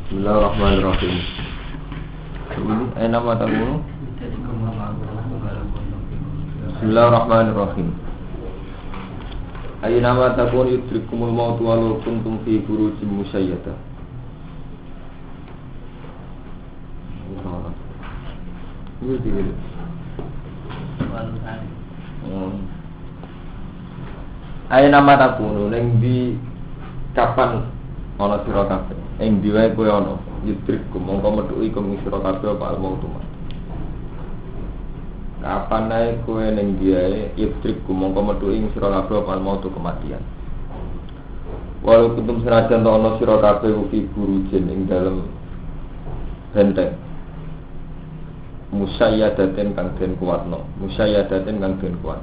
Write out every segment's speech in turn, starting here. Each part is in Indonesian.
Bismillahirrahmanirrahim. Nama tamu. Bismillahirrahmanirrahim. Ayo nama takun yudrikumul maut walau kuntum fi burujim musyayyada. Ayo nama takun neng di kapan ana sira kabeh ing diwae kowe ana yudrikum mongko metuki kum sira kabeh apa maut. Kapan naik kowe ning diae yudrikum mongko metuki sira kabeh apa maut kematian. Walau kuntum senajan to ana sira kabeh fi burujin ing dalem benteng musayyadaten kang den kuwatno musayyadaten kang den kuat.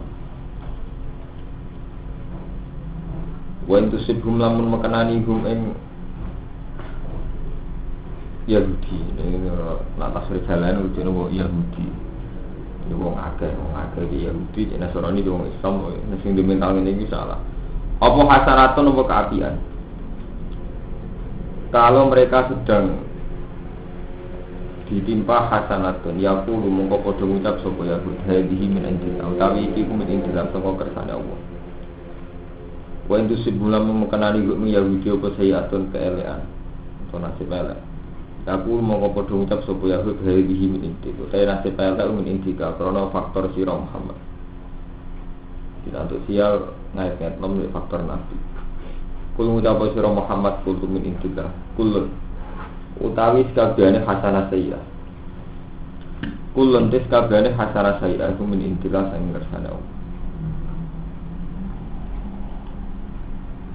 Wa intusibhum lamun mekenani hum ing Yahudi ini natas rijalan ujene wong Yahudi. Ini wong akeh di Yahudi, nek Nasrani wong Islam sing dimental ngene iki salah. Apa hasaratun apa keapian? Kalau mereka sedang ditimpa hasanatun yaqulu mongko padha ngucap sapa Yahudi hadhihi min indillah utawi iki ku min indillah saka kersane Allah. Wa intu sibulam mekenani Yahudi apa sayatun keelean atau nasib elek. Aku mongko padha ngucap sapa Yahudi hadhihi min indillah utawi nasib elek min indillah karena faktor sira Muhammad. Tidak untuk sial ngait-ngait nomor faktor nabi. Kul ngucap sira Muhammad kul min indillah kul utawi sakabehane hasanah sayyi'ah. Kulun tes kabehane hasanah sayyi'ah iku min indillah sang ngersane Allah.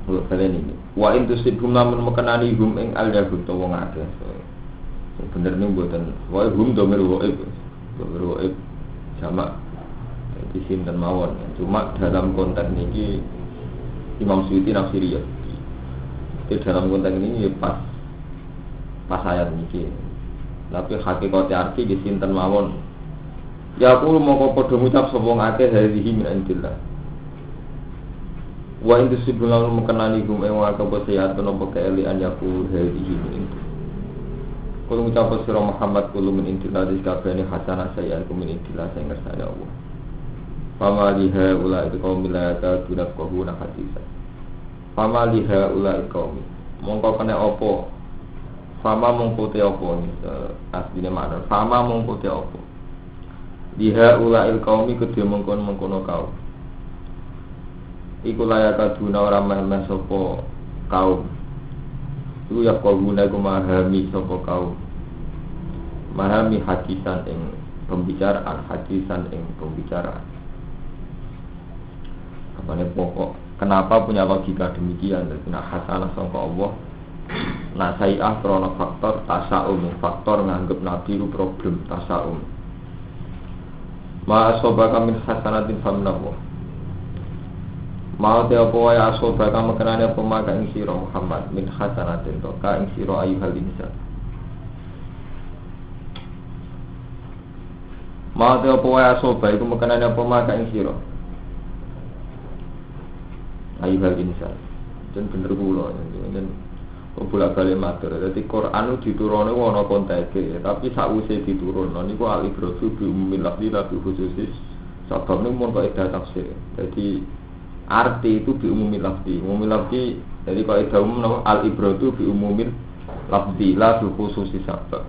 Lho kalian ini. Wa intusibhum lamun mekenani hum ing al-yahud to wong akeh. Bener ning mboten. Wa hum domir waib. Domir waib jamak. Jadi sinten mawon. Cuma dalam konteks niki Imam Suyuti nafsiri ya. Di dalam konteks ini ya pas ayat niki. Tapi hakikat arti di sinten mawon. Ya aku mongko padha ngucap sapa ngakeh hadhihi min indillah. Wa intu sibulal mekenani gum ing wa kabosayatun apa keelian yaku hadhihi min indillah. Kulo ngucap sira Muhammad kulo min indillah kabehane hasanah saya ku min indillah sing ngersane Allah. Fama liha ula qaum la ta'tuna qahuna hadisa. Fama liha ula qaum mongko kene apa? Fama mongko te apa ni asline makna. Fama mongko te apa? Liha ula qaumi kedhe mongkon-mongkono kaum. Iku layak kaduna ora meh sapa kaum. Iku ya kaumune iku memahami sapa kaum. Memahami hadisan ing pembicaraan, hadisan ing pembicaraan. Apane pokok? Kenapa punya logika demikian? Karena hasanah sangka Allah. Nah sayyah krana faktor tasaum, faktor nganggep nabi ku problem tasaum. Ma asobaka min hasanatin famnahu. Mau te apa wae asobaka mekenane apa maka ing sira Muhammad min hasanatin to ka ing sira ayyuhal insan. Mau te apa wae asobaka iku mekenane apa maka ing sira ayyuhal insan. Jen bener kula jen bolak-balik matur. Dadi Quran diturunne ana konteke, tapi sakwise diturunno niku al-ibratu bi umumil lafzi la bi khususis. Sabab niku mun kok ida tafsir. Jadi arti itu bi umumil lafzi. Umumil lafzi jadi kok ida umum al-ibratu bi umumil lafzi la bi khususis sabab.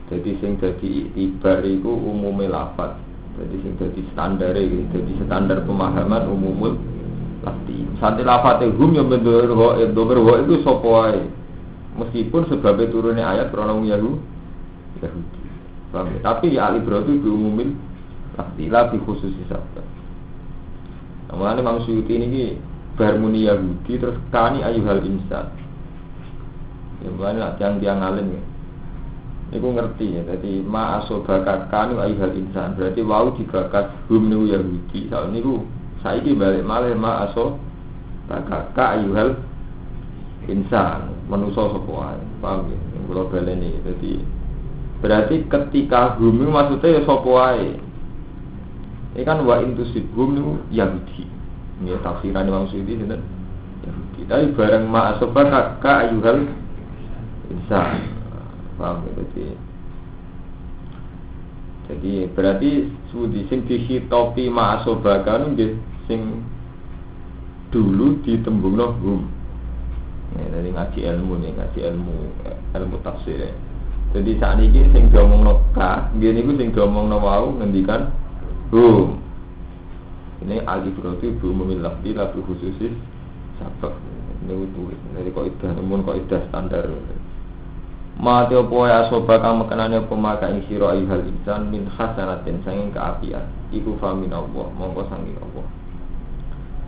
Jadi sing dadi itibar iku umumil lafaz. Jadi sing dadi standare iki, dadi standar pemahaman umumul lafzi. Santi lafate hum yang bendur ho itu sapa wae. Meskipun sebabnya turunnya ayat krana Yahudi. Paham ya? Tapi ya al-ibratu bi umumil lafzi la bi khususis sabab. Namanya Imam Suyuti ini bermuni Yahudi terus kani ayyuhal insan. Ya bukan tiang alim ya. Iku ngerti ya. Jadi ma asobaka kani ayyuhal insan. Berarti wau dibakas hum niku Yahudi. Saat niku saiki balik malih ma asobaka ayyuhal insan. Manusa sapa wae. Paham ya? Kula baleni. Jadi berarti ketika hum maksudnya ya sapa wae. Ini kan wa intusibhum niku Yahudi. Ini tafsiran Imam Suyuti sinten? Yahudi. Tapi bareng ma asobaka ayyuhal insan. Paham ya? Jadi berarti sudi sing dihitopi ma'asobaka nggih sing dulu ditembungno hum. Ya, dari ngaji ilmu tafsir. Jadi saat ini sing diomongno ka, nggih niku sing diomongno wau ngendikan hum. Ini al-ibratu bi umumil lafzi la bi khususis sabab. Niku tulis dari kaidah standar. Mati opo ya soba kang mekenane pemaka ing sira ayyuhal insan min hasanatin sanging kaapian iku famin Allah mongko sanging Allah.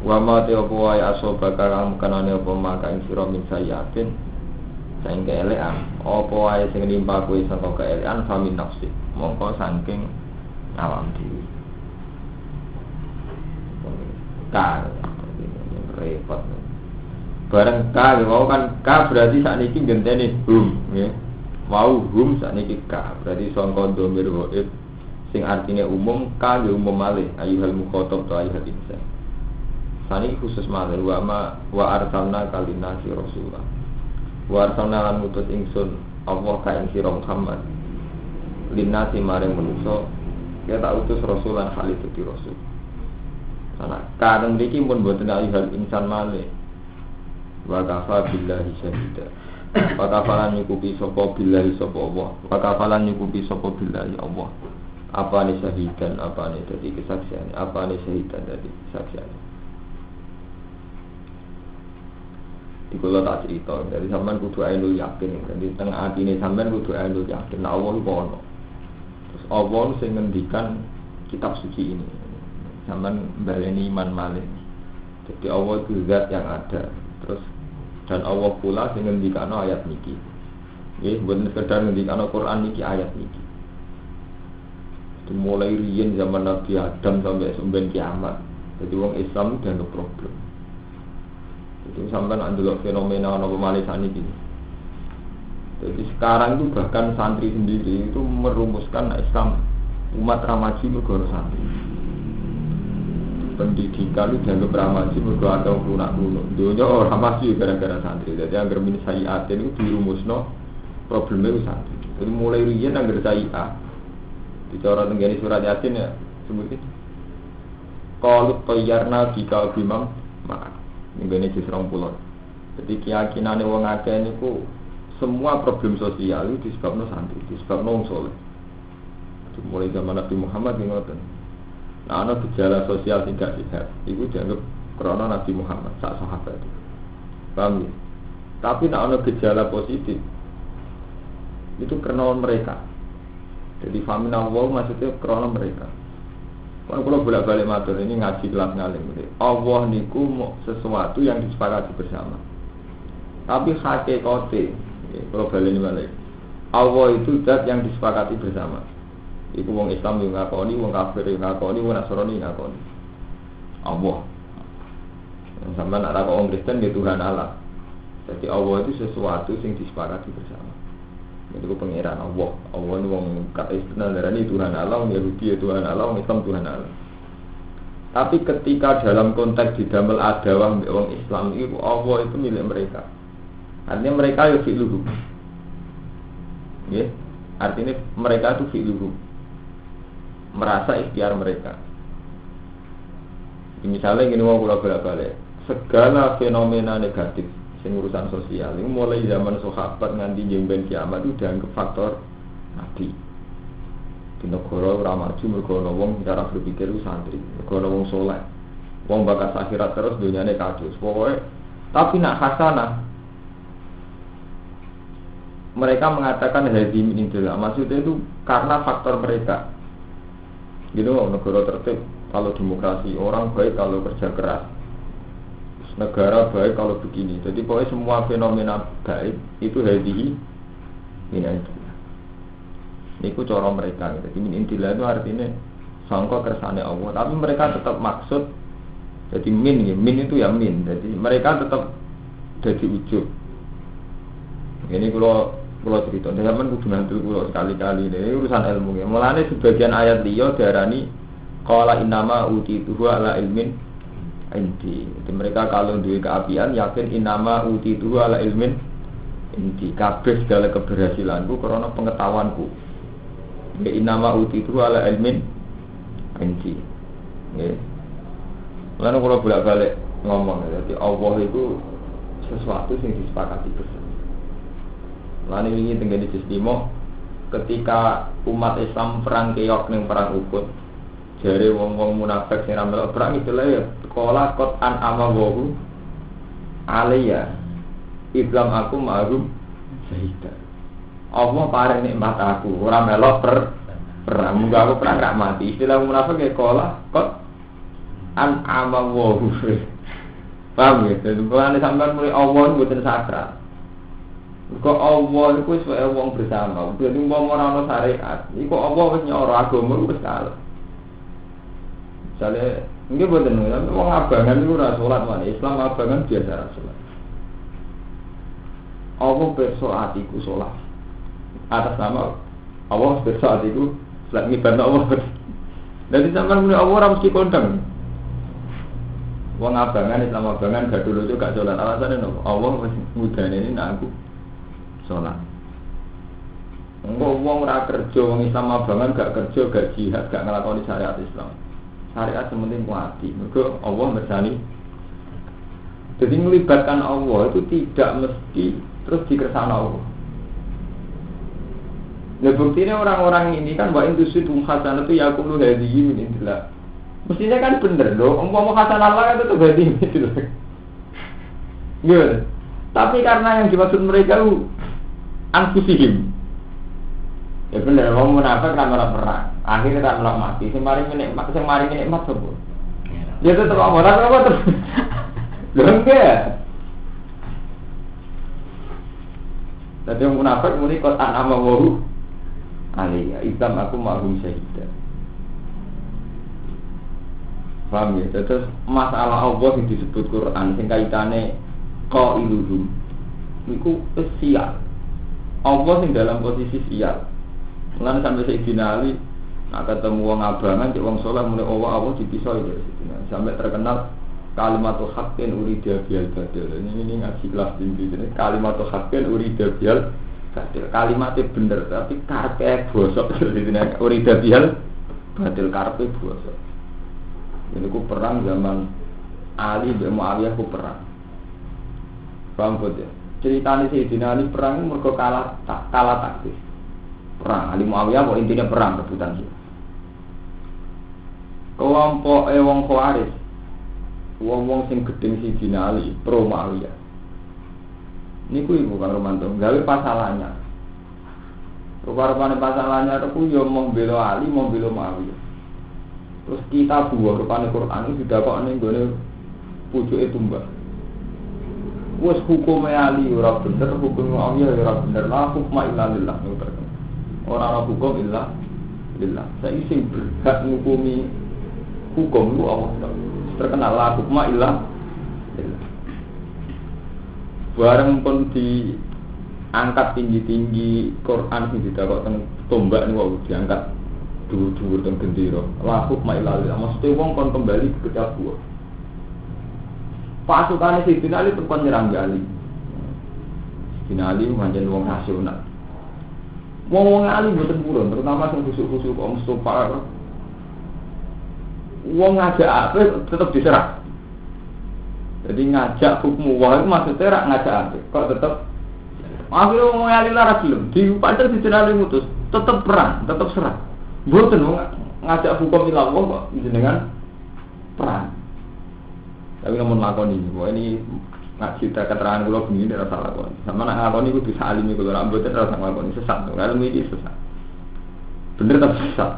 Wa mati opo ya soba kang mekenane pemaka ing sira min sayatin sanging keelekan opo wae sing nimpa kowe saka keelekan famin nafsi mongko saking awam dhewe. Repot. Bareng ka wau kan ka berarti sakniki gentene hum nggih. Wau hum sakniki ka berarti sangka dhamir ghaib sing artine umum ka nggih umum malih ayyuhal mukhatab ta ayyuhal insan. Saniki khusus malih wa arsalna kalinasi rasulullah. Wa arsalna lan mutus ingsun Allah ka ing sira Muhammad. Linnasi maring manusa ya tak utus rasulan khalid di rasul. Sana kadang niki pun boten ayyuhal insan malih. Wa kafa billahi syahida. Wa kafalan nyukupi sapa billahi sapa Allah. Wa kafalan nyukupi sapa billahi Allah. Apane syahidan, apane dadi kesaksian, apane syahidan dadi kesaksian. Dikula tak cerita, dari sampean kudu ainul yakin, dari tengah atine sampean kudu ainul yakin Allah iku ono. Terus Allah sing ngendikan kitab suci ini. Sampean baleni iman malih. Jadi Allah itu zat yang ada. Terus dan Allah pula sing ngendikano ayat niki. Nggih, mboten sekedar ngendikano Quran niki ayat niki. Mulai riyen zaman Nabi Adam sampai sampeyan kiamat. Jadi wong Islam dianggap problem. Jadi sampean ndelok fenomena ana pemali saniki. Jadi sekarang itu bahkan santri sendiri itu merumuskan Islam umat ramaji mergo santri. Pendidikan itu dianggap ramaji mergo ada lunak-lunak. Dunia orang masih gara-gara santri. Jadi anggar min sayiat itu dirumusno problemnya itu santri. Jadi mulai riyen anggar sayiat. Bicara tentang surat Yasin ya sebut itu. Qalut tayyarna bika bimam ma'ak. Ini juz 20. Jadi keyakinane wong akeh niku semua problem sosial itu disebabno santri, disebabno wong saleh. Mulai zaman Nabi Muhammad ngoten. Nah, ana gejala sosial tidak sehat, itu dianggap krana Nabi Muhammad sak sahabat itu. Paham ya? Tapi nek ana gejala positif itu karena mereka. Jadi famina Allah maksudnya krana mereka. Kalau bolak-balik matur ini ngaji kelas ngalim. Allah niku sesuatu yang disepakati bersama. Tapi hakikate, kalau balik ini balik. Allah itu zat yang disepakati bersama. Iku wong Islam yang ngakoni, wong kafir yang ngakoni, wong Nasrani yang ngakoni. Allah. Sampai nak kok wong Kristen dia Tuhan Allah. Jadi Allah itu sesuatu yang disepakati bersama. Itu pengiran Allah. Allah itu wong kata istilah darani Tuhan Allah, wong Yahudi Tuhan Allah, wong Islam Tuhan Allah. Tapi ketika dalam konteks didamel adawah wong Islam itu Allah itu milik mereka. Artinya mereka ya fi'luhu. Ya, artinya mereka itu fi'luhu. Merasa ikhtiar mereka. Misalnya gini mau bolak-balik, segala fenomena negatif, sing urusan sosial, ini mulai zaman sahabat nganti jemben kiamat itu dianggap faktor nabi. Di negara ora maju mergo ana wong cara berpikir itu santri, mergo ana wong saleh. Wong bakas akhirat terus dunyane kados. Pokoke tapi nak hasanah mereka mengatakan hadim intilah. Maksudnya itu karena faktor mereka. Gitu loh, negara tertib kalau demokrasi, orang baik kalau kerja keras, negara baik kalau begini. Jadi pokoknya semua fenomena baik itu hadihi ini itu. Ini ku cara mereka. Jadi min intilah itu artinya sangka kersane Allah. Tapi mereka tetap maksud. Jadi min itu ya min. Jadi mereka tetap jadi ujub. Ini kalau cerita, zaman kudu ngantul kulo sekali-kali ini urusan ilmu. Mulane sebagian ayat liya diarani qala innama utituhu ala ilmin indi. Jadi mereka kalau duwe keapian yakin innama utituhu ala ilmin Inti kabeh segala keberhasilanku karena pengetahuanku. Ya inama utitu ala ilmin inti. Nggih. Lan kalau bolak-balik ngomong jadi Allah itu sesuatu yang disepakati bersama. Lan ini tenggene istimo ketika umat Islam perang Keok ning perang Uhud. Jare wong-wong munafik sing ra melok perang itu lah ya sekolah kot an amawu alaiya. Islam aku ma'rum syahidah. Allah paring nikmat aku, ora melok perang. Muga aku perang ra mati. Istilah munafik ya kola kot an amawu. Paham ya? Jadi mulane sampean mulai Allah mboten sakral. Kok Allah iku wis wae wong bersama. Dadi umpama ora ana syariat, iku Allah wis nyoro agama wis kalah. Misale nggih mboten wong abangan iku ora salat wae. Islam abangan biasa ra salat. Allah perso atiku sholat atas nama Allah perso atiku sholat ngibadah Allah. Jadi sampai mulai Allah harus dikondang. Wong abangan Islam abangan gak dulu itu gak sholat. Alasannya nopo Allah mudahnya ini nak aku sholat. Wong ora kerja wong Islam abangan gak kerja gak jihad gak ngelakoni syariat Islam. Syariat sementing kuati. Mergo Allah mersani. Jadi melibatkan Allah itu tidak mesti terus dikersana Allah. Nah buktinya orang-orang ini kan wa intusitum hasanah itu yaqulu hadhihi min indillah. Mestinya kan bener loh, umpama hasanah Allah itu hadhihi min indillah. Gimana? Tapi karena yang dimaksud mereka itu anfusihim. Ya bener, wong munafik ra melok perang. Akhirnya tak melok mati, sing mari nikmat sapa? Ya tetep apa terus. Lho enggak. Jadi yang munafik muni kot an amawu alaiya Islam aku ma'rum syahidah. Paham ya? Terus masalah Allah yang disebut Quran sing kaitane qailuhum niku sial. Allah sing dalam posisi sial. Mulane sampai Sayyidina Ali nak ketemu wong abangan cek wong saleh muni Allah dipisah ya sampai terkenal kalimatul haqqin urida bil badil. Ini ngaji kelas tinggi ini kalimatul haqqin urida bil badil. Kalimatnya bener tapi karepe bosok dene urida bil badil karepe bosok. Ini ku perang zaman Ali bin Muawiyah ku perang. Paham ya? Ceritane Sayyidina Ali perang mergo kalah taktis. Perang Ali Muawiyah kok intinya perang rebutan sih. Kelompok wong Khawarij wong-wong sing gedeng Sayyidina Ali pro Muawiyah. Niku iku Kang Romanto gawe pasalannya. Rupa-rupane pasalannya aku yo membela Ali, membela Muawiyah. Terus kita buah rupane Quran iki didakokne nggone pucuke tumbak. Wes hukume Ali ora bener, hukum Muawiyah ora bener. La hukma illa lillah. Ora ana hukum illa lillah. Saiki sing berhak ngukumi hukum lu Allah. Terkenal lah hukma ilah. Bareng pun diangkat tinggi-tinggi Quran sing didakok teng tombak niku diangkat dhuwur-dhuwur teng gendera. La hukma ilah. Mesti wong kon kembali ke Jawa. Pasukane Sayyidina Ali tekan nyerang Ali. Sayyidina Ali pancen wong nasional. Wong Ali mboten purun, terutama sing khusuk-khusuk Om Mustofa. Wong ngajak apa tetap diserah. Jadi ngajak hukum wah itu maksudnya rak ngajak apa? Kok tetap akhirnya wong Ali lara gelem. Di padahal dijenali mutus, tetap perang, tetap serah. Mboten ngajak hukum ilah kok jenengan perang. Tapi namun lakoni ini ngaji keterangan kula begini ora salah kok. Sama nak ngakoni kudu bisa alimi kula ora mboten ora ngakoni sesat. Kalau iki sesat. Bener tapi sesat.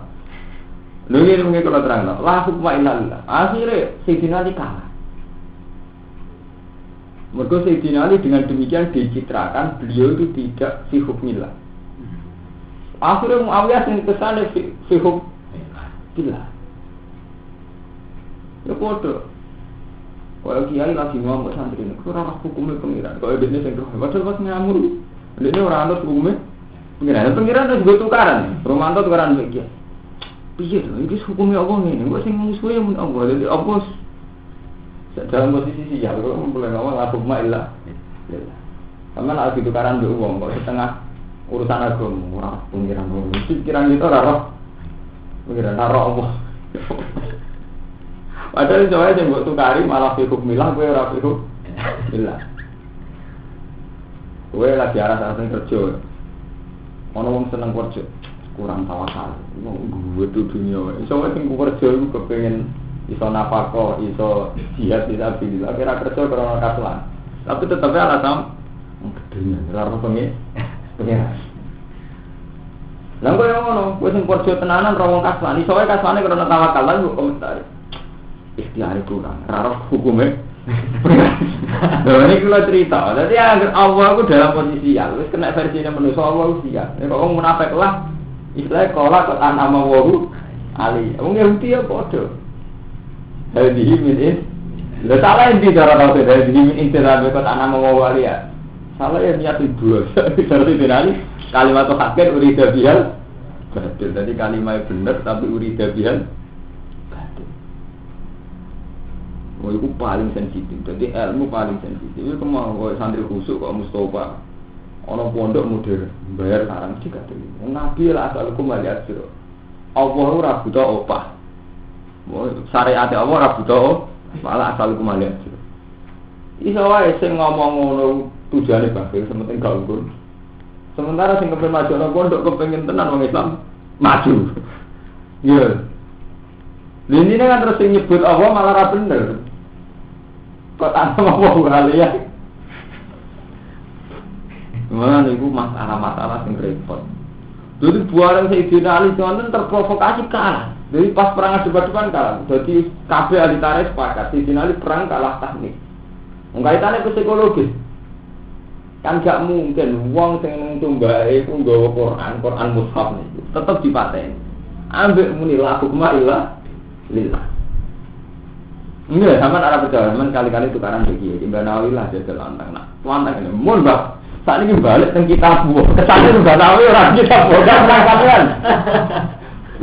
Lha iki mung kula terangno. La hukma illa lillah. Akhire Sayyidina Ali kalah. Mergo Sayyidina Ali dengan demikian dicitrakan beliau itu tidak fi hukmillah. Akhirnya Muawiyah sing kesane fi hukmillah. Ya bodoh. Kalau kiai lagi ngomong santri ini, kurang hukumnya pengiran. Kalau dia sing roh, padahal pas ngamur, dia orang anut hukumnya pengiran. Pengiran itu juga tukaran. Romanto tukaran begitu. Piye to? Iki hukumnya Allah ngene. Kok sing musuhe mun Allah. Jadi Allah dalam posisi sial kok mulai ngomong la hukma illa lillah. Sama lah gitu karan mbek wong kok setengah urusan agama ora pengiran wong. Pikiran itu ora roh. Pengiran ora apa. Padahal soalnya sing mbok tukari malah fi hukmillah kowe ora fi hukmillah. Kowe lagi arah-arah kerja. Ana wong seneng kerja, kurang tawakal. Wong gue tuh dunia. Soale sing kerja iku kepengin iso nafkah, iso jihad fisabilillah, kira kerja karena kaslan. Tapi tetepnya alasan gedenya, ora pengen. Lah kok ngono, kowe sing kerja tenanan ra wong kaslan, iso wae kaslane karena tawakal lan kok komentar. Ikhtiar kurang, ora hukume. Nah, ini kalau cerita, jadi agar Allah itu dalam posisi sial, wis kena versinya manusia Allah itu sial. Nek wong munafik lah, istilahnya kala kok anama wahu ali. Wong Yahudi ya padha. Jadi ini, lha salah endi cara tau jadi ini interabe kok anama wahu ali ya. Salah ya niat itu. Seperti ini kalimat haqqan urida bihal. Betul, tadi kalimat benar tapi urida bihal. Oh, itu paling sensitif. Jadi ilmu paling sensitif. Itu kemau santri khusuk kok Mustafa. Ono pondok modern, bayar sarang juga tuh. Nabi lah asal hukum alias siro. Allah ora buta opah. Syariat Allah ora buta malah asal hukum alias siro. Iso wae sing ngomong ngono tujuane bae sementing gak ukur. Sementara sing kepen maju nang pondok kepengin tenan wong Islam maju. Iya. Ini kan terus nyebut Allah malah ra bener. Kok ana mau kali ya. Mana itu masalah-masalah yang repot. Jadi buaran Sayyidina Ali itu terprovokasi kalah. Jadi pas perang depan kalah. Jadi kabeh ahli tarikh sepakat Sayyidina Ali perang kalah teknik. Kaitannya ke psikologis. Kan gak mungkin wong sing tumbake ku nggawa Quran mushaf niku tetep dipateni. Ambek muni la hukma illa lillah. Enggak, sama arah perjalanan men kali-kali tukaran begini. Ibn Nawawi lah jajal lantang. Nah, lantang ini mun Mbak. Saat ini balik teng kitab buah. Kesane Ibn Nawawi ora kitab buah kan sampean.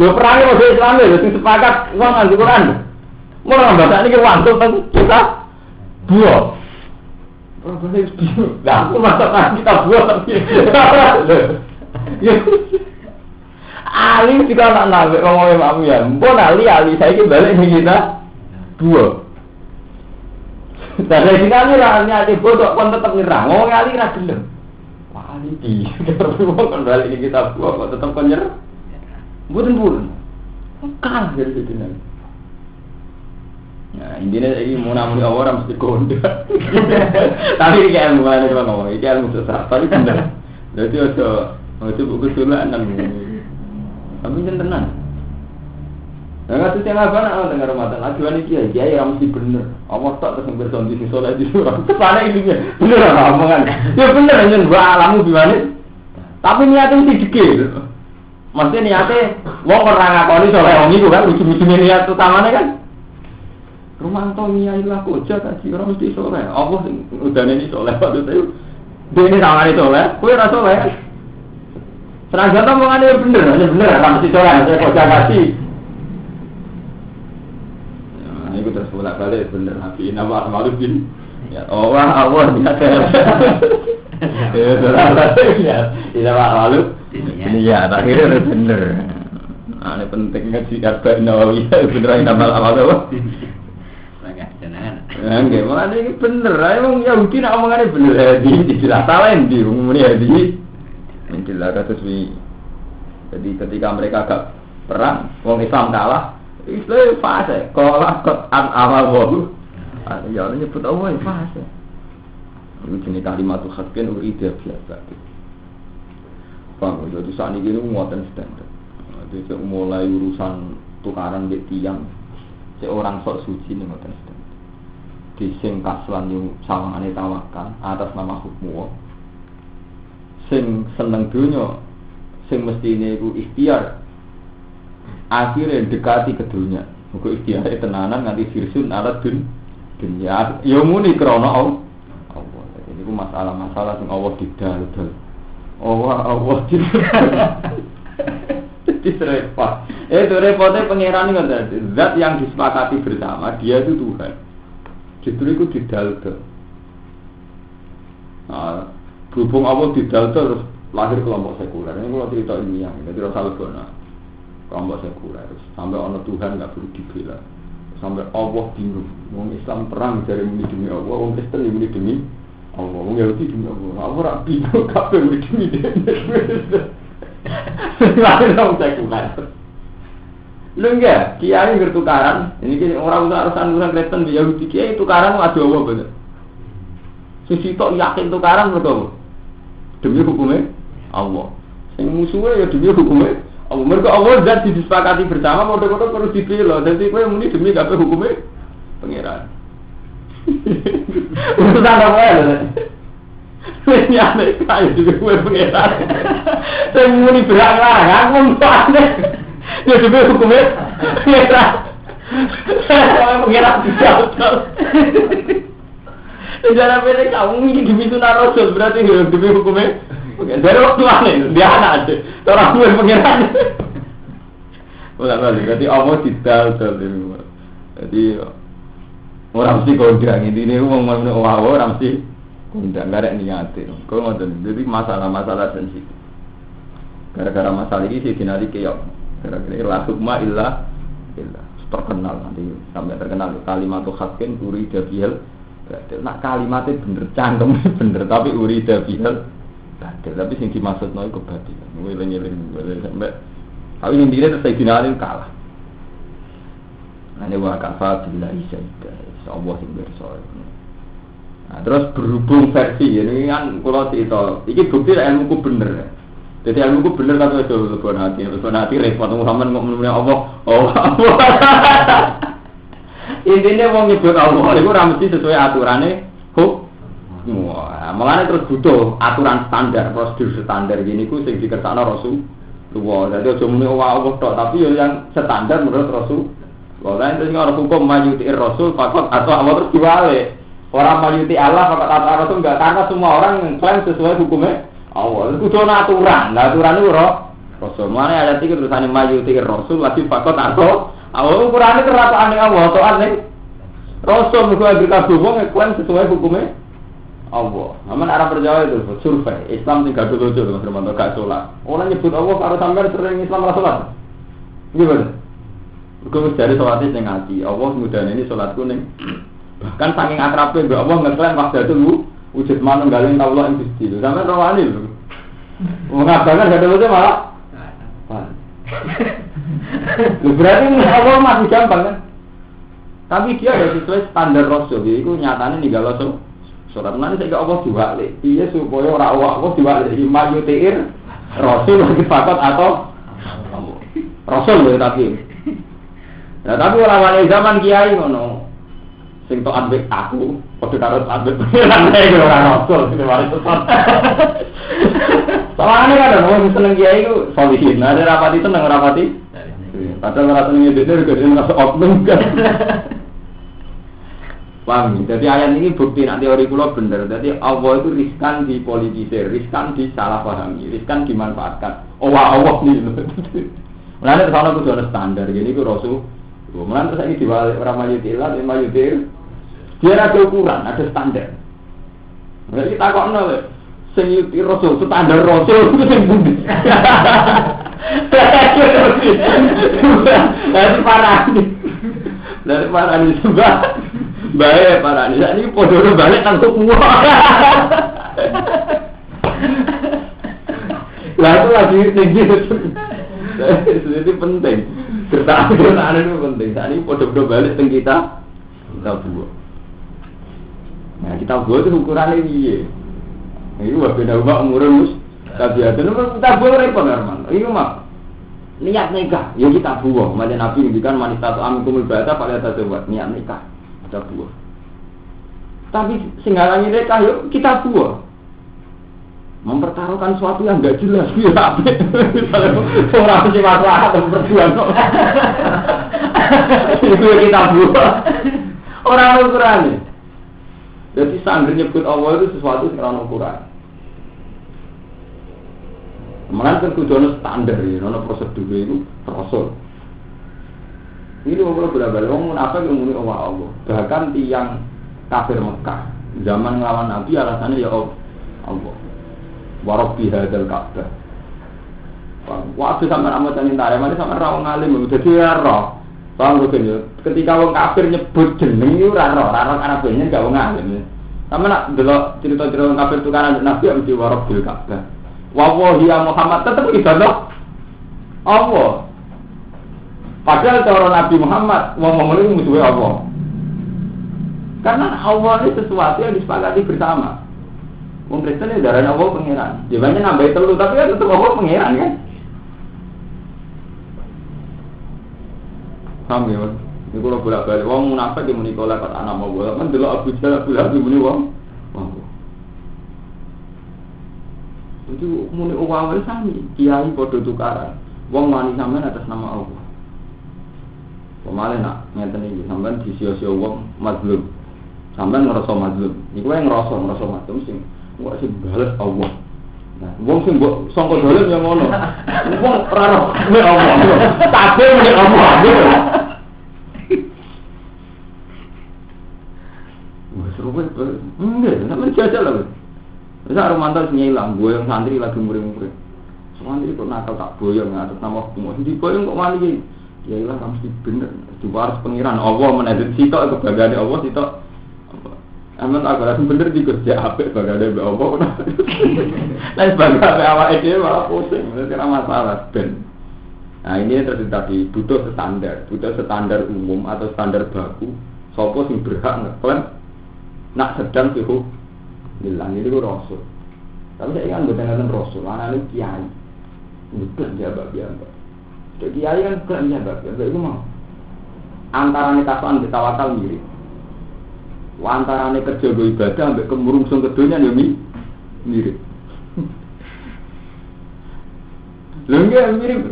Lho perang kok Islam lho sing sepakat wong nganggo Quran. Mun ora baca niki wangsul teng kitab buah. Lah aku masak kitab buah tapi. Ali juga anak nabi ngomongin mamu ya. Mpun Ali saiki balik ning kita dua. Dari sini Ali rahanya di bodoh pun tetap nyerang. Ngomong Ali ra gelem. Wah Ali di. Terus kan balik ning kita dua kok tetap nyerang. Mboten. Kalah dari sini. Nah, intinya ini mau namun orang mesti kode. Tapi ini ilmu mana cuma ngomong, ini ilmu sesat. Tapi benar. Jadi itu buku sulan dan tapi tenang. Nah, nggak sih apa nak dengar Ramadan. Ajuan ini kiai yang mesti benar. Allah tak terus bersonti di soleh di surah. Kesana ini benar omongan. Ya benar hanya dua alamu gimana. Tapi niatnya mesti dikit. Maksudnya niatnya, wong orang ngakoni soleh wong itu kan, ujung-ujungnya niat utamanya kan. Rumanto nyailah koja kasih orang mesti soleh. Allah udah ini soleh waktu itu. Dia ini sama ini soleh, kue rasa soleh. Serang jatuh omongannya bener, orang mesti soleh. Saya koja kasih. Nah, itu terus bolak balik bener nabi nama Malukin. Ya Allah tidak ada. Ya sudah tidak malu. Ini ya akhirnya bener. Nah, ini pentingnya si Arba'in Nawawi beneran nama Allah. Enggak, malah ini bener. Emang Yahudi nak omongannya bener. Di tidak salah di umumnya di. Intilah kata suwi. Jadi ketika mereka agak perang, orang Islam kalah, Islam fase. Kalah kot amal wahu. Ya orang nyebut Allah fase. Itu jenis kalimat haqqan uridah biasa. Paham? Jadi saat ini muatan standar. Jadi mulai urusan tukaran di tiang, seorang sok suci ini muatan standar. Di sing kaslan yang sawangane tawakal atas nama hukmu. Sing seneng dunya, sing mestine iku ikhtiar. Akhirnya dekati ke dunya. Muga ikhtiare tenanan nganti firsun alat dunya. Ya muni krana Allah. Jadi itu masalah-masalah sing Allah didal-dal. Allah jadi repot. Itu repotnya pangeran ini kan zat yang disepakati bersama dia itu Tuhan. Justru itu didal-dal. Nah, Berhubung Allah didal terus lahir kelompok sekuler. Ini kalau cerita ilmiah, jadi Rasulullah kelompok sekuler. Sampai ono Tuhan nggak perlu dibela. Sampai Allah bingung. Wong Islam perang dari muni demi Allah, wong Kristen muni demi Allah, wong Yahudi demi Allah. Allah rak bingung kabeh muni demi dia. Lahir kelompok sekuler. Lu enggak, kiai bertukaran. Ini orang urusan Kristen di Yahudi kiai tukaran ada Allah bener. Sisi tok yakin tukaran mergo demi hukumnya Allah. Sing musuhnya ya demi hukumnya Allah. Mergo Allah zat disepakati bersama model-model perlu dibela. Dadi kowe muni demi kabeh hukumnya pangeran. Urusan apa ya? Wis nyane kae demi kowe pangeran. Sing muni berang-larang ngono. Ya demi hukumnya pangeran. Pangeran betul. Sejarah pendek kamu ini demi sunnah Rasul berarti demi hukumnya. Dari waktu aneh dia anak aja. Orang gue pengiran. Ulang berarti Allah tidak terlalu. Jadi orang mesti kondang ini orang mesti kondang nggak ada niatin. Kalau ngotot jadi masalah sensitif. Gara-gara masalah ini sih dinari keok. Gara-gara hukma illah terkenal nanti sampai terkenal kalimat hakin uri dabiel. Nak kalimatnya bener cangkem bener tapi urida bihal batil tapi sing dimaksudno iku kebatilan ngeling-eling sampai tapi intinya terus Sayyidina kalah. Ane wa kafa billahi syahida Allah sing berso. Nah terus berhubung versi ini kan kula cerita iki bukti ilmuku bener. Jadi ilmuku bener tapi itu lebon hati repot Muhammad kok menune Allah. Intinya mau nyebut Allah itu mesti sesuai aturannya hukum. Makanya terus butuh aturan standar, prosedur standar gini ku sing dikersakno Rasulullah. Jadi aja muni Allah tok, tapi yang standar menurut Rasul. Lain terus orang hukum mayuti Rasul fakot atau Allah terus diwale. Orang mayuti Allah fakot atau Rasul enggak karena semua orang klaim sesuai hukumnya Allah. Itu kudu aturan. Nah, aturan itu Rasul. Makanya ayat 3 terusane mayuti Rasul lagi fakot atau Allah ukurannya terlalu aneh Allah atau aneh Rasul juga berkata wong klaim sesuai hukumnya Allah. Aman arah perjalanan itu survei Islam 3 dulu Mas Romanto gak sholat. Orang nyebut Allah kalau sampai sering Islam ora sholat. Gimana? Gue dari sholatnya sing ati. Allah mudahnya ini sholatku ning. Bahkan saking akrabnya mbak Allah ngeklaim waktu itu wujud manunggaling Allah yang Gusti. Sampai rawani lho. Mengabarkan gak ada wujud malah. Berarti Allah masih gampang kan? Tapi dia ada sesuai standar Rasul. Itu nyatanya nih kalau surat nanti saya Allah diwalik. Iya supaya orang Allah diwalik. Imam yutir Rasul lagi fakot atau Rasul loh tapi. Nah tapi orang zaman kiai ngono. Sing tok ambek aku, padha karo ambek pengiran iki ora Rasul iki waris tenan. Soalnya kan orang seneng kiai itu solihin. Ada rapati seneng rapati. Padahal ora seneng dhewe kok dhewe ngerasa oknum kan. Paham? Jadi ayat ini bukti nak teori kula bener. Jadi Allah itu riskan dipolitisir, riskan disalahpahami, riskan dimanfaatkan. Allah nih. Mulane kesana kudu ana standar. Gini ku Rasul. Mulane terus iki diwalik ora mayutillah, mayutil. Dia ada ukuran, ada standar. Berarti takokno lho. Sing yuti Rasul, standar Rasul itu sing pundi? Dari parani sebab bae parani. Sak niki padha balik nang semua. Lah itu lagi tinggi itu. Jadi penting. Ketahuan itu penting. Saat ini padha balik teng kita buat. Nah kita buat itu ukurannya piye? Ini beda ubah umurnya mus. Kabiatan itu kita buang repot Arman. Ini mah niat nikah, ya kita buang. Macam Nabi ngendikan manita tu amikumul bata pada atas buat niat nikah kita buang. Tapi singgalangi nikah yuk kita buang. Mempertaruhkan sesuatu yang enggak jelas ya tapi orang mesti masalah atau perjuangan. Itu kita buang. Orang ukurannya. Jadi sangger nyebut Allah itu sesuatu yang orang ukuran. Kemudian kan kudu standar ya, ana prosedur itu Rasul. Ini kalau berapa orang munafik yang muni Allah. Bahkan tiang kafir Mekah zaman ngelawan Nabi alasannya ya Allah. Warabbi hadzal Ka'bah. Waktu sampean amat tare mari sampean ra wong alim dadi ora. Paham lho kan ketika wong kafir nyebut jeneng iki ora Arabnya gak wong alim. Sampeyan nak delok cerita-cerita wong kafir tukaran Nabi mesti Warabbil Ka'bah. Wallahi ya Muhammad tetep ibadah Allah. Padahal cara Nabi Muhammad wong ngomong itu musuhe Allah. Karena Allah ini sesuatu yang disepakati bersama. Wong Kristen itu darahnya Allah pengiran. Dia banyak nambahin telu tapi kan tetap Allah pengiran kan. Paham ya Mas? Ini kalau bolak-balik, wong munafik yang muni kolak kata anak mau bolak, kan delok Abu Jahal, Abu Lahab muni wong. Itu muni uang sami, kiai podo tukaran. Wong wani sampean atas nama Allah. Pemale nak ngeten iki, sampean disio-sio wong mazlum. Sampean ngerasa mazlum. Iku wae ngerasa mazlum sing kok sing bales Allah. Nah, wong sing mbok sangka dolen yang ngono. Wong ora roh nek Allah. Kabeh nek Allah. Wes ruwet. Enggak, sampeyan jajal lho. Wis arep mantel nyilang, boyong santri lagi murid-murid. Santri kok nakal tak boyong ngatus nama hukum. Di boyong kok wali iki. Ya ilang kamu mesti bener. Diwaris pengiran Allah menedit sitok kebagane Allah sitok. Aman agak bener dikerja apik bagane mbek Allah. Lah bagane awake dhewe malah pusing, ora masalah ben. Nah, ini terjadi butuh standar umum atau standar baku. Sopo sing berhak ngeklaim nak sedang fihu bilang ini ku rasul. Tapi saya ingat betul rasul, anane kiai. Betul jabat biasa. Jadi kiai kan bukan jabat, itu mau. Antarane kasuan ditawakal mirip. Antarane kerja go ibadah ambek kemurungsung kedonya yo mirip. Lha nggih mirip.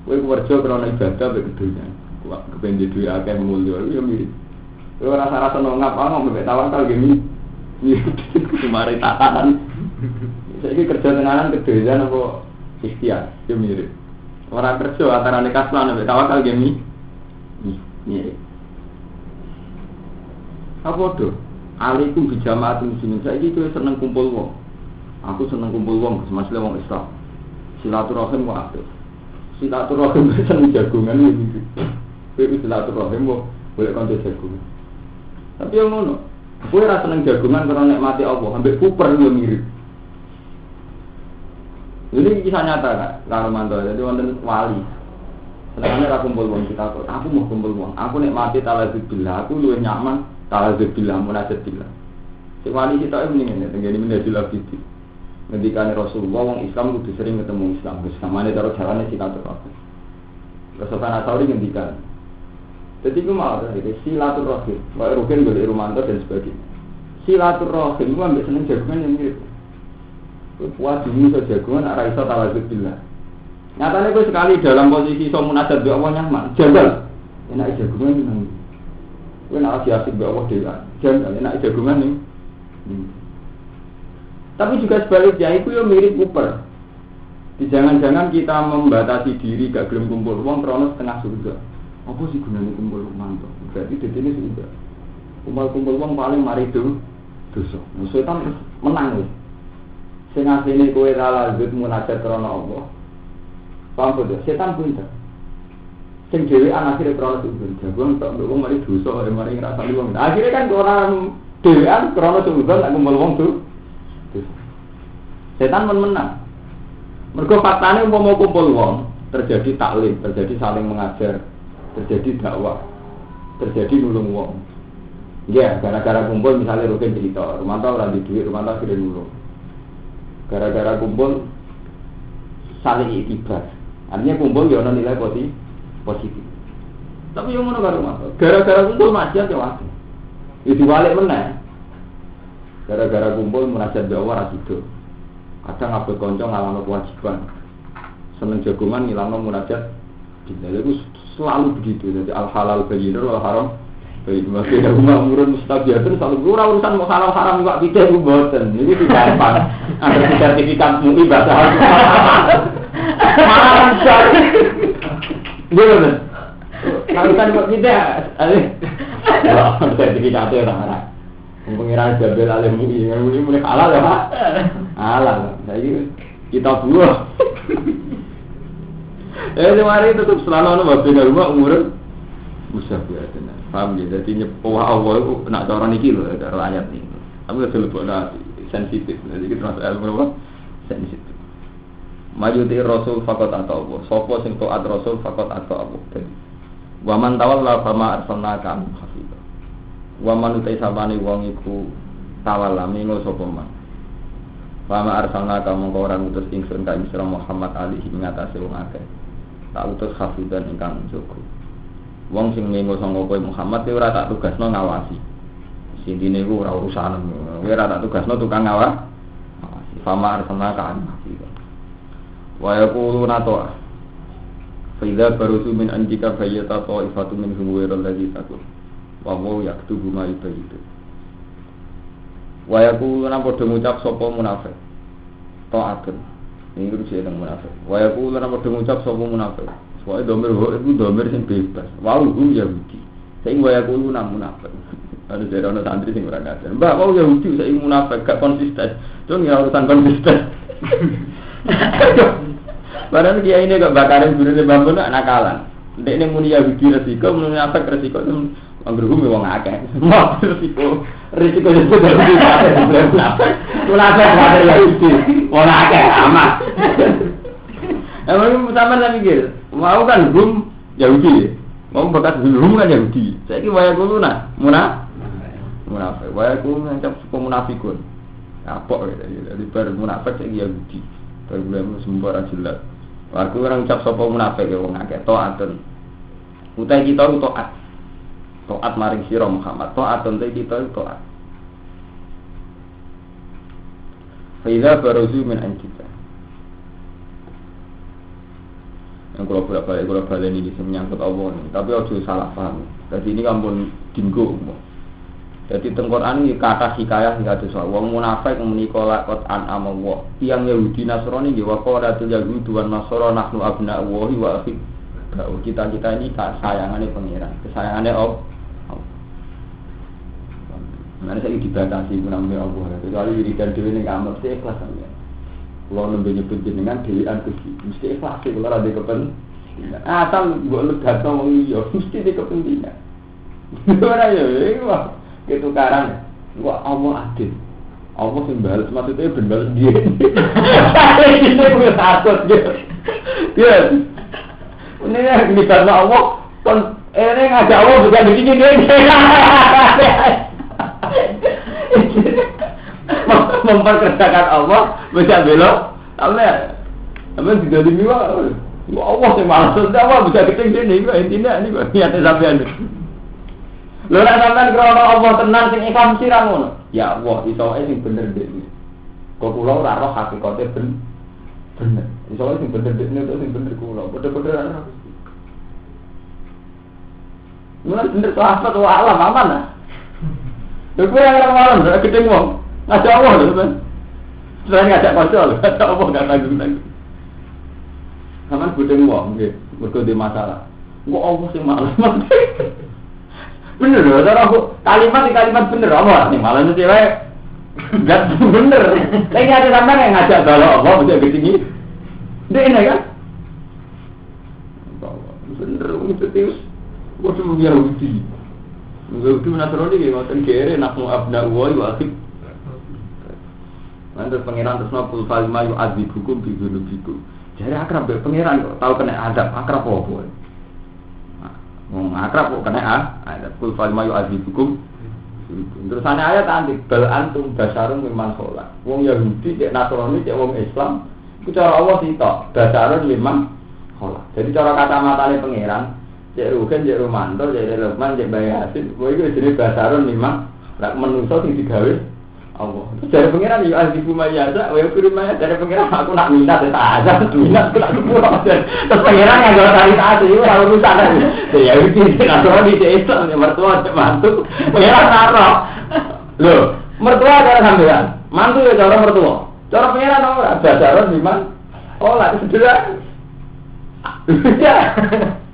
Kowe kerja krana ibadah ambek kedonya. Kuwi kepen duwe akeh mulya yo mirip. Kowe rasa-rasa ngapa ngombe tawakal nggih mirip. Kemari tatanan. Saiki kerja tenanan kedonya apa ikhtiar yo mirip. Ora kerja antarane kasuan ambek tawakal nggih mirip. Apa tuh? Alaikum bijamaat muslimin. Saiki kowe seneng kumpul wong. Aku seneng kumpul wong, semasile wong Islam. Silaturahim wae apik. Silaturahim seneng jagongan iki. Kowe silaturahim boleh kanca jagongan. Tapi yang ngono, kowe ora seneng jagongan karena nikmati Allah, ambek kuper yo mirip. Ini kisah nyata kan, karo mantu. Jadi wonten wali. Senengane ra kumpul wong kita kok. Aku mau kumpul wong. Aku nikmati talazubillah, aku luwih nyaman talazubillah munajatbillah. Sing wali kita ini ngene, tenggene menjadi lebih. Ngendikane Rasulullah wong Islam kudu sering ketemu Islam. Wis samane karo jarane silaturahim. Rasulullah Nasawi ngendikan. Jadi ku mau iki silaturahim, wae rugen golek rumanto dan sebagainya. Silaturahim ku ambek seneng jagungan yang mirip. Kuat dulu saja jagungan ora iso talazubillah. Nyatane kowe sekali dalam posisi iso munajat mbek Allah nyaman, janggal. Enak jagungan nang. Kowe nek asik mbek Allah dhewe. Janggal enak jagungan ning. Tapi juga sebaliknya itu yo mirip kuper. Jangan-jangan kita membatasi diri gak gelem kumpul wong krana setengah surga. Apa sih gunane kumpul mantu? Berarti dedene surga. Kumpul wong paling mari dosa. Setan menang wis. Sing asline kowe ra lanjut munajat krana Allah. Paham to? Setan pinter. Sing dhewean akhire krana surga. Jagon tok wong mari dosa, mari ngrasani wong. Akhire kan orang dhewean krana surga nek kumpul wong tuh. Setan menang. Mergo faktane umpama kumpul wong, terjadi taklim, terjadi saling mengajar, terjadi dakwah, terjadi nulung wong. Ya, gara-gara kumpul misalnya rutin cerita, Romanto ora di duit, Romanto akhirnya nulung. Gara-gara kumpul saling iktibar. Artinya kumpul ya ana nilai positif. Tapi yang ngono karo Romanto, gara-gara kumpul maksiat ya wae. Ya diwalik meneh. Gara-gara kumpul munajat dakwah ra tidur. Kadang ngabot kanca ngalahno kewajiban. Seneng jagongan ngilangno munajat. Itu selalu begitu. Jadi al halal bayyinun wal haram bayyinun. Maka umurun mustabiatun selalu ora urusan mau halal haram kok piye ku mboten. Ini gampang. Ada sertifikat MUI bahasa Arab. Mantap. Bener. Kalau kan kok kita sertifikatnya ora. Pengiran Jabal Alim MUI mulai halal ya Pak. Alah, saya kita buah. Mari tetap selalu ana babe rumah umur usah biasa. Paham ya? Jadi nyepo Allah itu nak cara niki lho, cara ayat ini. Tapi wis lebokna sensitif. Jadi kita terus ilmu apa? Sensitif. Maju di Rasul fakot atau Allah. Sopo sing taat Rasul fakot atau Allah. Jadi, waman tawalla fama arsalnaka hafidh. Waman utai sabane wong iku tawalla mingo sapa man. Fama arsalnaka mongko ora ngutus ingsun ka Isra Muhammad alaihi ngatasi wong akeh. Tak utus hafidhan ingkang njogo. Wong sing mingo sanga kowe Muhammad e ora tak tugasno ngawasi. Sintine iku ora urusan. Kowe ora tak tugasno tukang ngawasi. Fama arsalnaka hafidh. Wa yaquluna ta'a fa idza barusu min anjika fayyata ta'ifatu minhum ghairal ladzi taqul wa huwa yaktubu ma yubayyitu wa yaquluna padha ngucap sapa munafik ta'atun ini rujuk nang munafik wa yaquluna padha ngucap sapa munafik wae domir iku domir sing bebas wa hum yahudi sing wa yaquluna munafik ada jerono santri sing ora ngaten mbak wau yahudi sing munafik gak konsisten to ngira urusan konsisten. Padahal dia ini gak bakarin gurune bambu nak nakalan. Ndek ning muni Yahudi resiko, muni apa resiko anggere wong akeh. Mau resiko itu dari apa? Kenapa ada Yahudi? Wong akeh amat. Emang sama lah mikir. Mau kan gum Yahudi. Mau bekas gum kan Yahudi. Saiki waya kuluna, munafik. Waya kuluna ngancap munafikun. Kapok dari bar munafik saiki Yahudi. Problem sumber jelas. Aku orang ucap sapa munafik wong akeh taatun. Utai kita taat. Taat maring sira Muhammad. Taatun te kita taat. Fa idza baruzu min antika. Yang kalau balik ini menyangkut Allah ini, tapi ojo salah paham. Jadi ini kampun dinggo. Jadi Al-Qur'an iki kata hikayah sing kados wong munafik menika lakot an amwa. Tiyang Yahudi Nasrani nggih wa qalatul yahudu wan nasara nahnu abna'ullahi wa ahibba'u. Kita ini sayangane pangeran, kesayangane Allah. Mana saya dibatasi menambe Allah. Kecuali wiridan dhewe ning kamar sik ikhlas sampeyan. Kulo nembe nyebut jenengan dhewean Gusti. Mesti ikhlas kulo ora ndek kepentingan. Asal mbok legatno wong liya mesti ndek kepentingan. Ora yo iku. Ketukaran, gua Allah adil, Allah sing balas maksudnya benar dia. Ini gue takut gitu. Dia, ini karena Allah, kon ini ngajak Allah bukan begini dia. Memperkerjakan Allah, bisa belok, apa tidak dimiwa. Allah sing malas, Allah bisa ketinggian ini, intinya ini niatnya sampean. Lha nek sampean krana Allah tenan sing ikhlas mesti ra ngono. Ya Allah, isoke sing bener dhewe. Kok kula ora roh hakikate bener. Isoke sing bener dhewe nek sing bener kula. Padha-padha ra. Mulai bener sahabat wa alam aman ah. Lha kuwi ora malam, ora ketemu wong. Ngajak Allah lho, Mas. Selain ngajak kanca lho, ngajak Allah gak tanggung-tanggung. Sampeyan ketemu wong nggih, mergo dhe masalah. Kok Allah sing malas. Bener loh, cara aku kalimat bener apa nih malah nanti nggak bener. Lagi ada sampai yang ngajak kalau Allah bisa ketinggi, dia ini kan? Bener, itu tius. Gua cuma Yahudi. Yahudi Nasrani dia macam kere nak mau abna uai wajib. Nanti pangeran terus nopul falima yu azib hukum bidu bidu. Jadi akrab deh pangeran kok tahu kena adab akrab apa? Wong akrab kok kena ada kul fal mayu azibukum. Terus ana ayat antik bal antum basarun mimman khala. Wong Yahudi cek Nasrani cek wong Islam iku cara Allah sitok basarun mimman khala. Jadi cara kacamatane pangeran cek Rugen cek Romanto cek Lukman cek Bayi Hasin kowe iku jenenge basarun mimman lak menungso sing digawe Allah. Dari pangeran ya azibu mayaza wa yafiru maya dari pangeran aku nak minat tak ada minat aku nak sepuro. Terus pangeran yang kalau tarik aja itu ora urusan aja. Ya iki nek di Islam ya mertua cek mantu. Pangeran naro. Lho, mertua cara sampean. Mantu ya cara mertua. Cara pangeran ora dasaran memang. Oh, lah sederhana. Ya.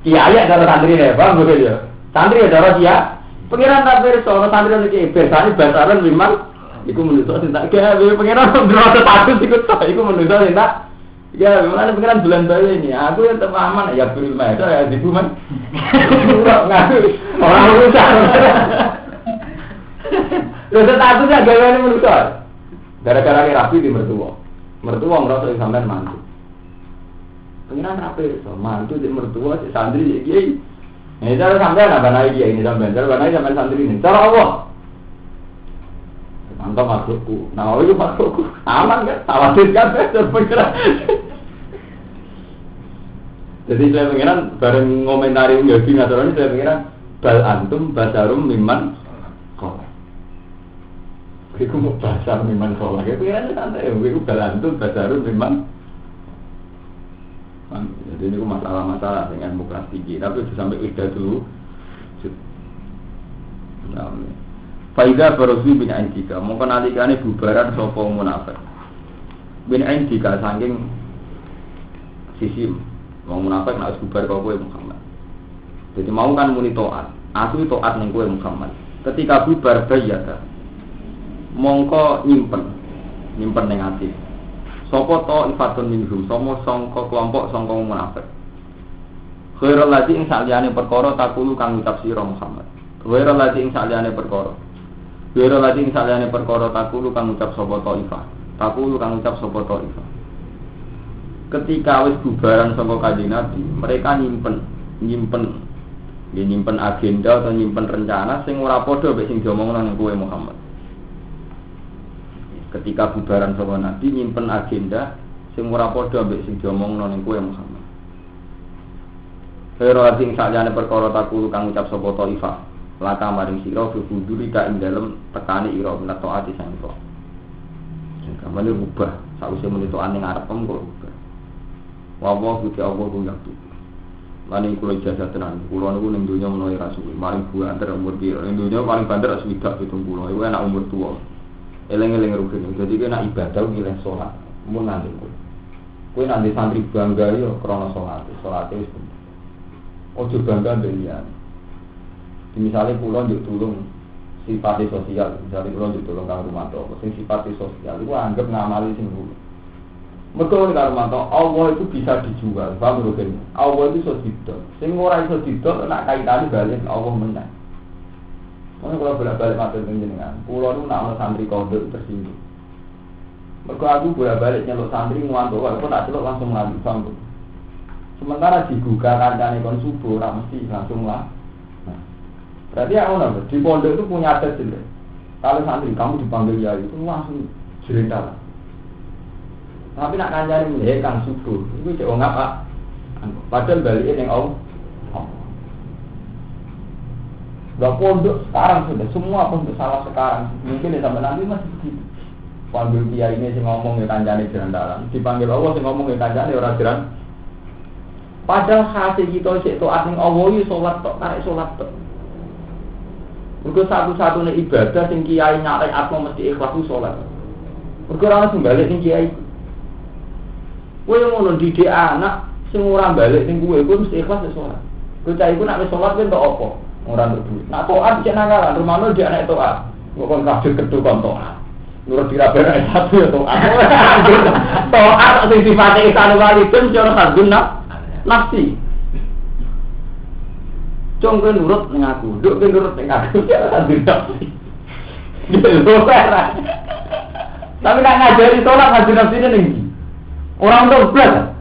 Kiai cara santri ne, Bang, betul ya. Santri cara dia. Pangeran tak pirsa santri iki bersane basaran memang Iku manusa sing tak gawe pengiran ndrono status iku tok. Iku manusa sing tak ya, memang pengiran bulan bayi ini. Aku yang terpaman ya beri maeda ya di buman. Ngaku orang urusan. Terus statusnya gawe manusa. Gara-gara rapi di mertua. Mertua ngerasa yang sampean mantu. Pengiran rapi, so mantu di mertua, si santri di kiai. Ini cara sampean apa naik kiai ini sampean? Cara naik sampean santri ini. Cara Allah. Mantap makhlukku. Nah, itu makhlukku. Aman kan? Tawadir kan? Pengiran. Jadi saya pengiran bareng ngomentari Yahudi Nasrani saya pengiran bal antum basarum miman kolak. Iku mau basar miman kolak. Itu pengiran santai. Iku bal antum basarum miman. Jadi ini masalah-masalah dengan ilmu kelas tinggi. Tapi sampai ida dulu. Faidah barosu bin Aindika. Mungkin alikane bubaran sopo munafik. Bin Aindika saking sisi wong munafik nak bubar kau kowe Muhammad. Jadi mau kan muni taat. Aku taat ning kowe Muhammad. Ketika bubar bayata. Mongko nyimpen ning ati. Sapa to ifatun minhum, somo sangka kelompok sangka munafik. Khairul ladzi ing saliyane perkara takulu kang ngucap sira Muhammad. Khairul ladzi ing saliyane perkara. Khairul ladzi ing saliyane perkara takulu kang ngucap sapa taifah. Takulu kang ngucap sapa taifah. Ketika wis bubaran saka Kanjeng Nabi, mereka nyimpen agenda atau nyimpen rencana sing ora padha mek sing diomongno nang kowe Muhammad. Ketika bubaran saka Nabi nyimpen agenda sing ora padha mek sing diomongno ning kowe Muhammad. Kira sing sakjane perkara takulu kang ucap sapa taifah. Laka maring sira fuduri ka ing dalem tekani ira menawa taati sang kok. Sing kamane rubah sakwise menitokan ning arep kok. Wawa Gusti Allah ku ngerti. Lan ing kula ijazah tenan, kula niku ning donya menawa rasul, maring buah antar umur ki. Ning donya paling banter swidak 70. Iku enak umur tuwa. Eleng-eleng rukun. Jadi kena ibadah milih salat. Mun nanti kowe nanti santri bangga yo krana salat. Salate wis penting. Ojo bangga mbek liyane. Misale kula njuk tulung sifat sosial, misale kula njuk tulung kang rumah tangga, sing sifat sosial iku anggap ngamali sing dulu. Mergo nek rumah tangga Allah itu bisa dijual, paham lho kan? Allah itu iso didol. Sing ora iso didol nek kaitane balik Allah menang. Mana kalau bolak-balik matur jenengan, pulau itu nak santri kode tersinggung. Mergo aku bolak-balik nyeluk santri ngantuk, walaupun tak celuk langsung lagi sambung. Sementara digugah kancane kon subuh, ora mesti langsung lah. Nah, berarti aku nang di pondok itu punya adat jelek. Kalau santri kamu dipanggil ya itu langsung jerentah. Tapi nak kancane kang subuh, itu cek wong apa? Padahal balikin yang Allah. Gak pondok sekarang sudah, semua pondok salah sekarang. Mungkin sampai nanti masih begitu. Panggil kiai ini sing ngomong ya kancane jerandalan, dipanggil Allah sing ngomong ya kancane ora jeran. Padahal hati kita sik taat ning Allah iki salat tok, karek salat tok. Mergo satu-satunya ibadah sing kiai nyalek atmo mesti ikhlas ku salat. Mergo ora balik ning kiai. Kowe ngono didik anak sing ora balik ning kowe mesti ikhlas salat. Kowe cah iku nek wis salat kowe entuk apa? Orang berdua. Nak toat cek nakalan, rumah lu dia naik toat. Bukan kafir kedua kan toat. Nurut diraber naik satu ya toat. Toat atau sifatnya ikan walidun jangan hadun nafsi. Cong kan nurut mengaku, duk kan nurut mengaku jangan hadun nafsi. Dia lupa. Tapi nak ngajari toat hadun nafsi ini nih. Orang tuh belas.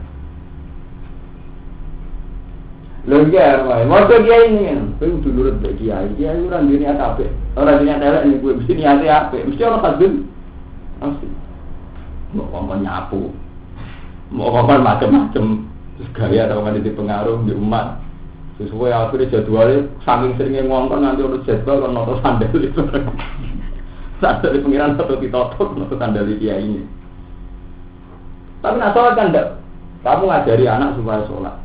Lengger, waktu kiai ini kan, saya udah nurut dari kiai orang dunia apa? Orang dunia telek ini gue mesti niatnya apa? Mesti orang kadun, mesti. Mau ngomong nyapu, mau ngomong macam-macam, terus gaya atau nggak di pengaruh di umat. Sesuai akhirnya jadwalnya, saking seringnya ngomong nanti orang jadwal kan noto sandal itu. Sandal di pengiran atau ditotok noto sandal kiai ini. Tapi nak sholat kan enggak, kamu ngajari anak supaya sholat.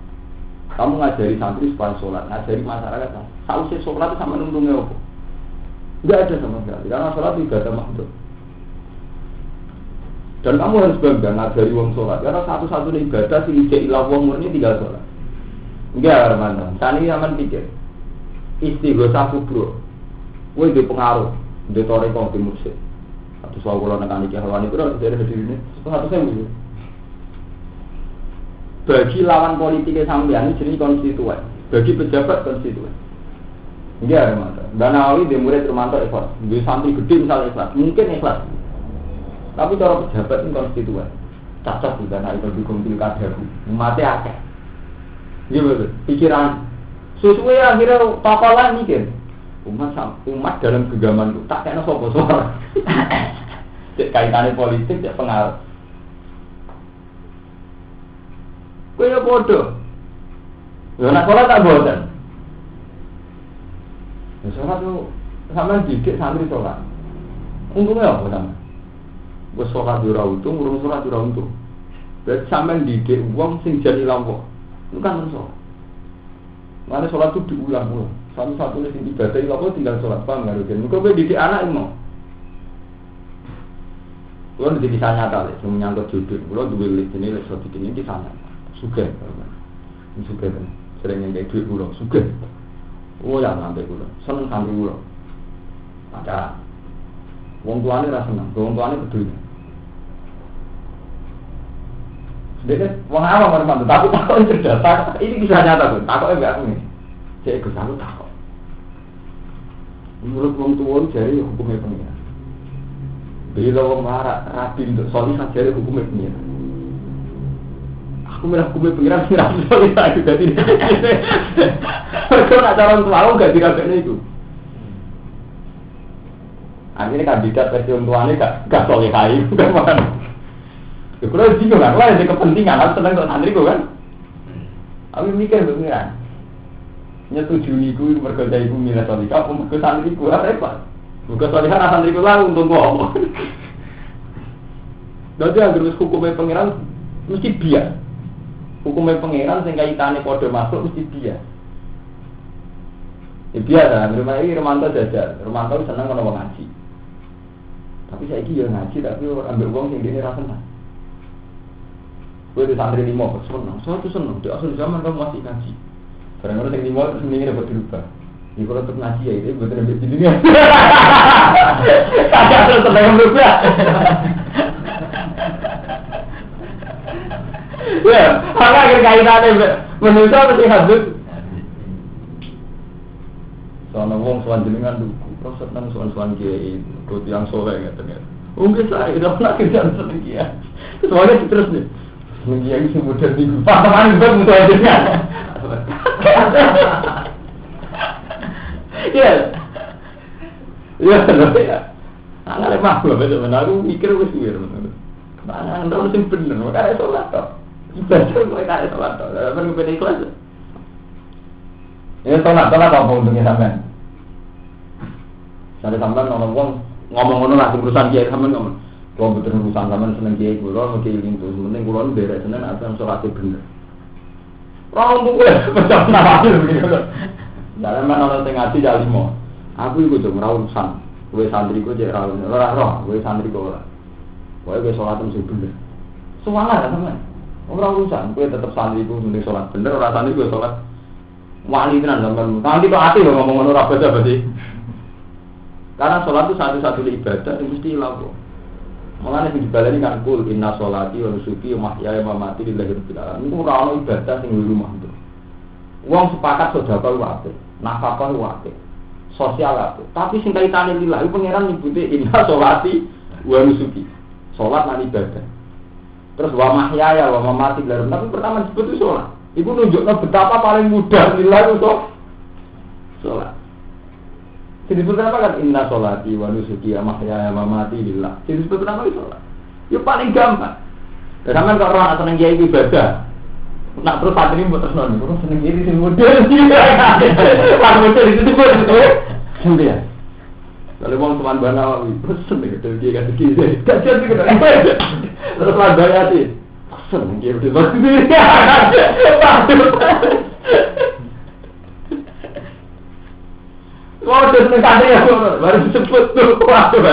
Kamu ngajari santri supaya sholat, ngajari masyarakat kan. Sausnya sholat itu sama nuntungnya apa? Tidak ada sama sekali, karena sholat itu ibadah makhluk. Dan kamu harus bangga ngajari wong sholat, karena satu-satunya ibadah si ijek ilah wong murni tinggal sholat. Enggak, teman-teman. Tani aman pikir. Istighosah kubro. Kowe di pengaruh, di toreko di mursyid. Atau soal kalau nekani hewan itu dari ini 100.000. Bagi lawan politiknya sampean ini jenis konstituen, bagi pejabat konstituen. Enggak ada mata. Dan Nawawi dia murid Romanto ikhlas, dia santri gede misalnya ikhlas, mungkin ikhlas. Tapi cara pejabat ini konstituen, cocok juga nak itu dukung pilkada, mati akeh. Iya betul. Pikiran sesuai akhirnya papalan mikir. Umat dalam genggaman itu tak kena sopo-sopo. Kaitannya politik ya pengaruh. Kaya bodoh. Ya nak sholat tak bosan. Ya sholat tu sama didik santri sholat. Untungnya apa sama? Gue sholat jurah untung, urung sholat jurah untung. Berarti sama didik uang sing jadi lampu. Itu kan sholat. Mana sholat itu diulang-ulang. Satu-satunya sing ibadah lampu tinggal sholat paham nggak rutin. Kau didik anak mau. Kalau di kisah nyata, menyangkut jodoh, kalau dua list ini, list roti ini kisah nyata, suka, ini suka kan, sering yang kayak duit pulau, suka, oh ya sampai pulau, seneng sampai pulau, ada, wong tuane rasa seneng, wong tuane peduli, sedikit, wong awam orang tapi takut cerdas, ini kisah nyata tuh, takutnya nggak aku nih, saya ikut takut, menurut wong tua jadi hukumnya pengiran. Bila orang marah, rapi untuk solihah jadi hukumnya pengiran. Aku malah hukumnya pengiran, rapi solihah itu jadi mereka nak calon tua, gak dirabeknya itu. Akhirnya kandidat versi orang tuanya gak solihah itu kan makan. Ya kalau bingung kan, kalau ada kepentingan, aku senang untuk santri kan. Aku mikir pengiran. Nyetujui ku mereka ibu milih solihah, aku mereka santri ku apa? Bukan soalnya santri ku lah untuk ngomong. Jadi agar hukumnya pangeran mesti bias. Hukumnya pangeran sehingga kaitannya kode makhluk mesti bias. Ya biasa, rumah ini Romanto jajar, Romanto senang kalau ngaji. Tapi saya ini ya ngaji, tapi ambil uang yang ini rasa senang. Gue di santri 5, senang. Saya tuh senang, di asal zaman kamu masih ngaji. Kadang-kadang yang 5 terus mendingin dapat dirubah. Ini kalau untuk ngaji ya itu betul betul jadi dia. Kakak terus tenang berubah. Ya, kakak akhir kaitannya menuju mesti habis. Soalnya wong soal jenengan dulu, proses nang soal kiai, buat yang soleh nggak ternyata. Mungkin saya udah pernah kerja seneng kiai. Soalnya terus nih, seneng kiai itu mudah nih. Pasangan juga mudah jenengan. Iya, iya, ya. Anak lemah loh, betul benar. Aku mikir wes weird, betul. Mana orang sih bener, makanya sholat toh. Betul, makanya sholat toh. Apa yang beda kelas? Ya sholat apa untungnya sampean? Saya sampean ngomong langsung urusan kiai sampean ngomong. Kalau betul urusan sampean seneng kiai kulo, mau kiai lintu, penting kulo beres seneng asal sholatnya bener. Orang tuh gue macam nama begitu. Dalam mana orang ngaji jadi mau, aku ikut dong urusan, gue santri gue jadi roh, gue santri gue lah, gue sholat mesti bener, semuanya kan teman, orang urusan, gue tetap santri gue mesti sholat bener, orang santri gue sholat, wali tenan teman, nanti kok hati lo ngomong orang apa sih, karena sholat itu satu-satu ibadah yang mesti laku, makanya di baleni kan kul inna sholati wa nusuki wa mahyaya wa mamati lillahi rabbil alamin, itu orang ibadah yang di rumah itu, uang sepakat sedekah wae. Nafkah wae, sosial wae. Tapi sing kaitane lillah iku pangeran nyebuti inna sholati wa nusuki. Salat lan ibadah. Terus wa mahyaya wa mamati lalu. Tapi pertama disebut itu salat. Iku nunjukno betapa paling mudah lillah itu salat. Jadi disebut apa kan inna sholati wa nusuki wa mahyaya wa mamati lillah. Jadi disebut apa itu salat. Ya paling gampang. Sampeyan kok ora seneng kiai ibadah. Nak terus santri buat terus nol, terus seneng diri sing model sih. Pas model itu tuh itu, sendiri ya. Kalau mau teman bana, terus seneng gitu dia kata dia, kajian gitu. Terus lah bayar sih, seneng dia udah sendiri. Wah, seneng santri ya, baru disebut tuh, waduh.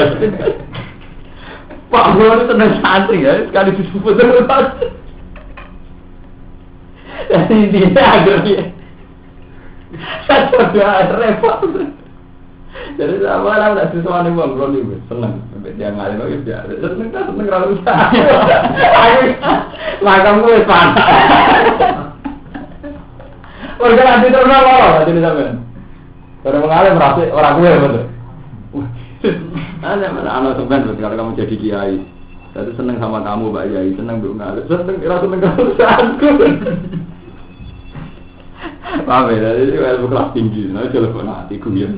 Pak Bro itu seneng santri ya, sekali disebut terus. Jadi dia akhirnya satu dua repot. Jadi sama lah tidak sesuatu yang bang, senang. dia ngalim lagi biasa. Seneng ra usah. Makam gue panas. Warga nanti terus apa? Jadi sampean. Kalau mengalim merasa orang gue betul. Ada mana anak sampean kalau kamu jadi kiai. Saya seneng sama kamu Mbak Yai, seneng bu ngalim. Seneng kerusaanku. Paham ya? Jadi ilmu kelas tinggi. Nah telepon hati kuliah.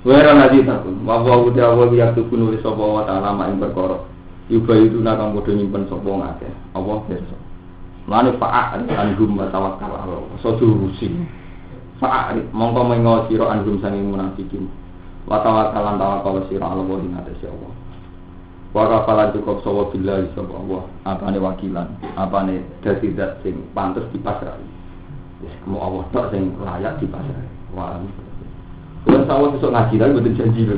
Wera nanti takun. Wawa udah awal biar tuh nulis sopo wa ta'ala main berkorok. Yuba itu nakang bodoh nyimpen sopo ngake. Allah besok. Lalu fa'at anhum wa tawakkal Allah. Sodurusi. Fa'at mongko mengo sira anhum sanging munafikin. Wa tawakkalan tawakkal sira Allah wa ing atase Allah. Wa kafalan cukup sawa billahi sapa Allah. Apane wakilan, apane dadi zat sing pantes dipasrahi. Wis kemo Allah tok sing layak dipasrahi. Wah. Kuwi sawah besok ngaji lha mboten janji lho.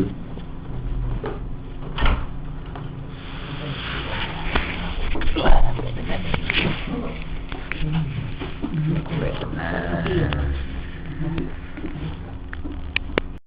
Nah.